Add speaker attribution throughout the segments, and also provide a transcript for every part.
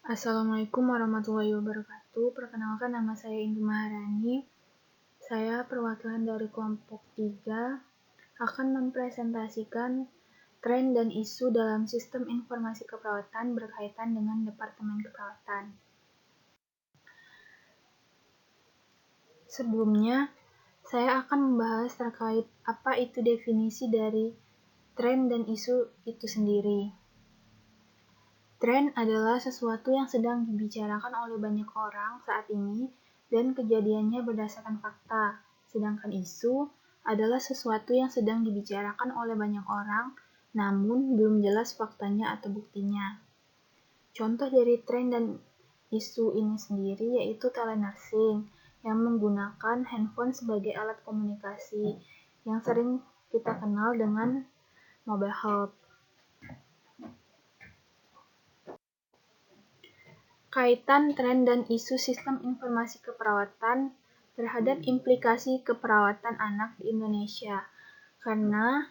Speaker 1: Assalamualaikum warahmatullahi wabarakatuh. Perkenalkan, nama saya Indu Maharani. Saya perwakilan dari kelompok 3 akan mempresentasikan tren dan isu dalam sistem informasi keperawatan berkaitan dengan Departemen Keperawatan. Sebelumnya, saya akan membahas terkait apa itu definisi dari tren dan isu itu sendiri. Tren adalah sesuatu yang sedang dibicarakan oleh banyak orang saat ini dan kejadiannya berdasarkan fakta, sedangkan isu adalah sesuatu yang sedang dibicarakan oleh banyak orang namun belum jelas faktanya atau buktinya. Contoh dari tren dan isu ini sendiri yaitu telenursing yang menggunakan handphone sebagai alat komunikasi yang sering kita kenal dengan mobile health. Kaitan tren dan isu sistem informasi keperawatan terhadap implikasi keperawatan anak di Indonesia. Karena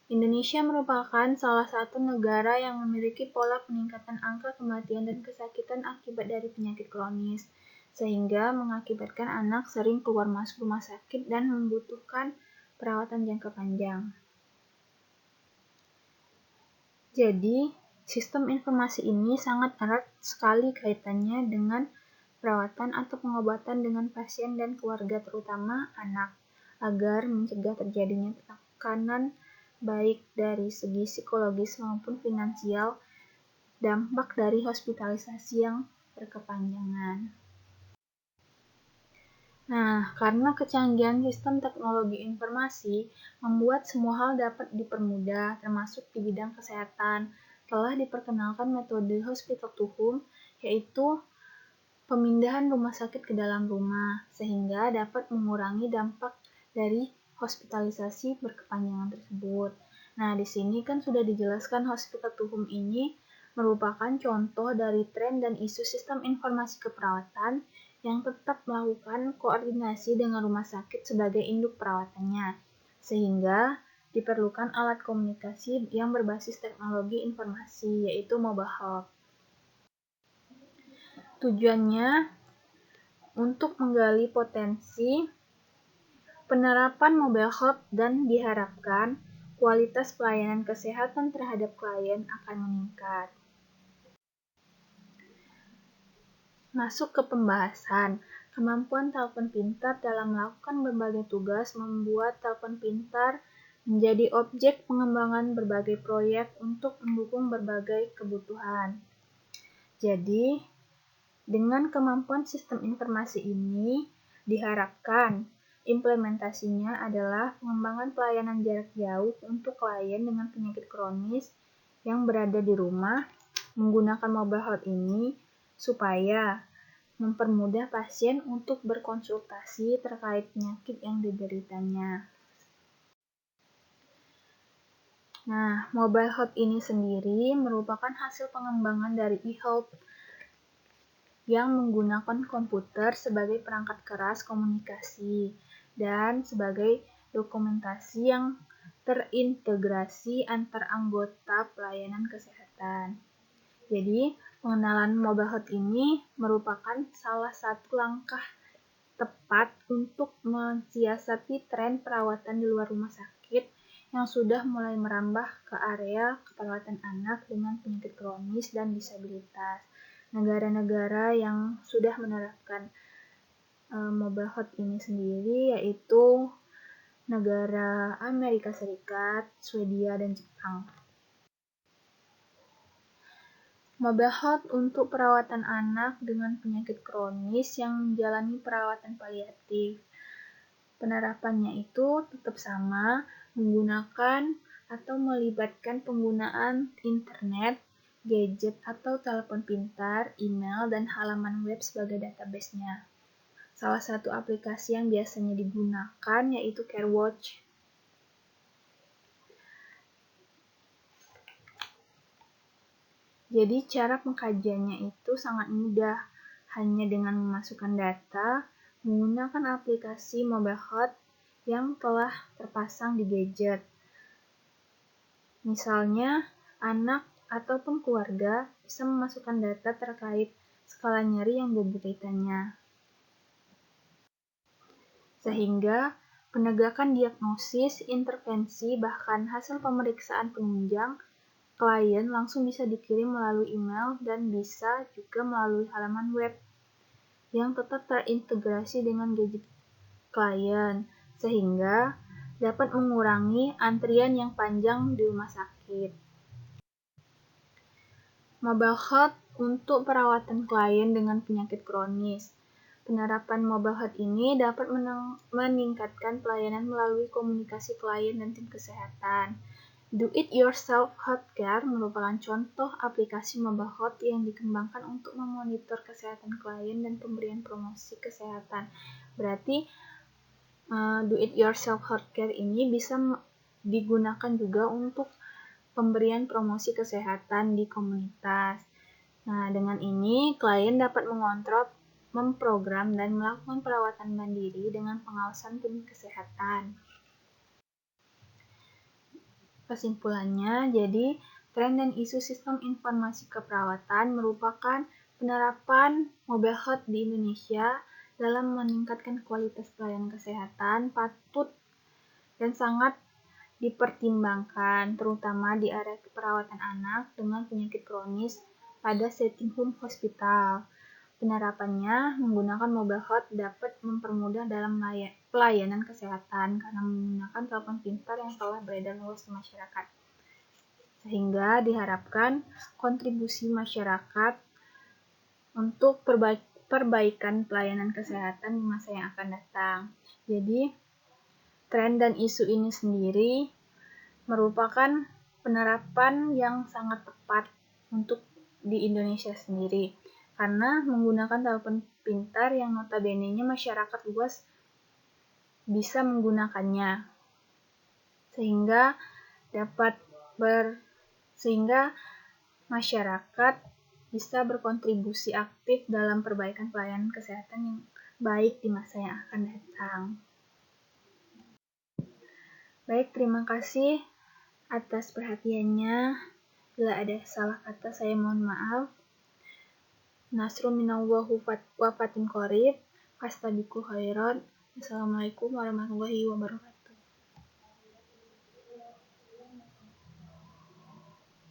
Speaker 1: Indonesia merupakan salah satu negara yang memiliki pola peningkatan angka kematian dan kesakitan akibat dari penyakit kronis, sehingga mengakibatkan anak sering keluar masuk rumah sakit dan membutuhkan perawatan jangka panjang. Jadi, sistem informasi ini sangat erat sekali kaitannya dengan perawatan atau pengobatan dengan pasien dan keluarga terutama anak, agar mencegah terjadinya tekanan baik dari segi psikologis maupun finansial dampak dari hospitalisasi yang berkepanjangan. Nah, karena kecanggihan sistem teknologi informasi membuat semua hal dapat dipermudah, termasuk di bidang kesehatan, telah diperkenalkan metode hospital to home, yaitu pemindahan rumah sakit ke dalam rumah, sehingga dapat mengurangi dampak dari hospitalisasi berkepanjangan tersebut. Nah, di sini kan sudah dijelaskan hospital to home ini merupakan contoh dari tren dan isu sistem informasi keperawatan yang tetap melakukan koordinasi dengan rumah sakit sebagai induk perawatannya, sehingga diperlukan alat komunikasi yang berbasis teknologi informasi, yaitu mobile health. Tujuannya untuk menggali potensi penerapan mobile health dan diharapkan kualitas pelayanan kesehatan terhadap klien akan meningkat. Masuk ke pembahasan, kemampuan telepon pintar dalam melakukan berbagai tugas membuat telepon pintar menjadi objek pengembangan berbagai proyek untuk mendukung berbagai kebutuhan. Jadi, dengan kemampuan sistem informasi ini, diharapkan implementasinya adalah pengembangan pelayanan jarak jauh untuk klien dengan penyakit kronis yang berada di rumah menggunakan mobile health ini supaya mempermudah pasien untuk berkonsultasi terkait penyakit yang dideritanya. Nah, mobile health ini sendiri merupakan hasil pengembangan dari e-health yang menggunakan komputer sebagai perangkat keras komunikasi dan sebagai dokumentasi yang terintegrasi antar anggota pelayanan kesehatan. Jadi, pengenalan mobile health ini merupakan salah satu langkah tepat untuk mensiasati tren perawatan di luar rumah sakit yang sudah mulai merambah ke area keperawatan anak dengan penyakit kronis dan disabilitas. Negara-negara yang sudah menerapkan mobile health ini sendiri yaitu negara Amerika Serikat, Swedia, dan Jepang. Mobile health untuk perawatan anak dengan penyakit kronis yang menjalani perawatan paliatif. Penerapannya itu tetap sama, menggunakan atau melibatkan penggunaan internet, gadget atau telepon pintar, email, dan halaman web sebagai database-nya. Salah satu aplikasi yang biasanya digunakan yaitu CareWatch. Jadi cara pengkajiannya itu sangat mudah, hanya dengan memasukkan data, menggunakan aplikasi mobile health yang telah terpasang di gadget. Misalnya, anak ataupun keluarga bisa memasukkan data terkait skala nyeri yang dideritanya. Sehingga penegakan diagnosis, intervensi, bahkan hasil pemeriksaan penunjang klien langsung bisa dikirim melalui email dan bisa juga melalui halaman web yang tetap terintegrasi dengan gadget klien, sehingga dapat mengurangi antrian yang panjang di rumah sakit. Mobile health untuk perawatan klien dengan penyakit kronis. Penerapan mobile health ini dapat meningkatkan pelayanan melalui komunikasi klien dan tim kesehatan. Do-it-yourself healthcare merupakan contoh aplikasi mobile health yang dikembangkan untuk memonitor kesehatan klien dan pemberian promosi kesehatan. Berarti do-it-yourself healthcare ini bisa digunakan juga untuk pemberian promosi kesehatan di komunitas. Nah, dengan ini klien dapat mengontrol, memprogram, dan melakukan perawatan mandiri dengan pengawasan tim kesehatan. Kesimpulannya, jadi tren dan isu sistem informasi keperawatan merupakan penerapan mobile health di Indonesia dalam meningkatkan kualitas pelayanan kesehatan patut dan sangat dipertimbangkan, terutama di area perawatan anak dengan penyakit kronis pada setting home hospital. Penerapannya menggunakan mobile health dapat mempermudah dalam pelayanan kesehatan karena menggunakan telepon pintar yang telah beredar luas di masyarakat. Sehingga diharapkan kontribusi masyarakat untuk perbaikan pelayanan kesehatan di masa yang akan datang. Jadi, tren dan isu ini sendiri merupakan penerapan yang sangat tepat untuk di Indonesia sendiri, karena menggunakan telepon pintar yang notabene-nya masyarakat luas bisa menggunakannya, sehingga masyarakat bisa berkontribusi aktif dalam perbaikan pelayanan kesehatan yang baik di masa yang akan datang. Baik, terima kasih atas perhatiannya. Bila ada salah kata, saya mohon maaf. Nasrun minallahu wa fatin qorib. Fastabiqul khairat. Wassalamualaikum warahmatullahi wabarakatuh.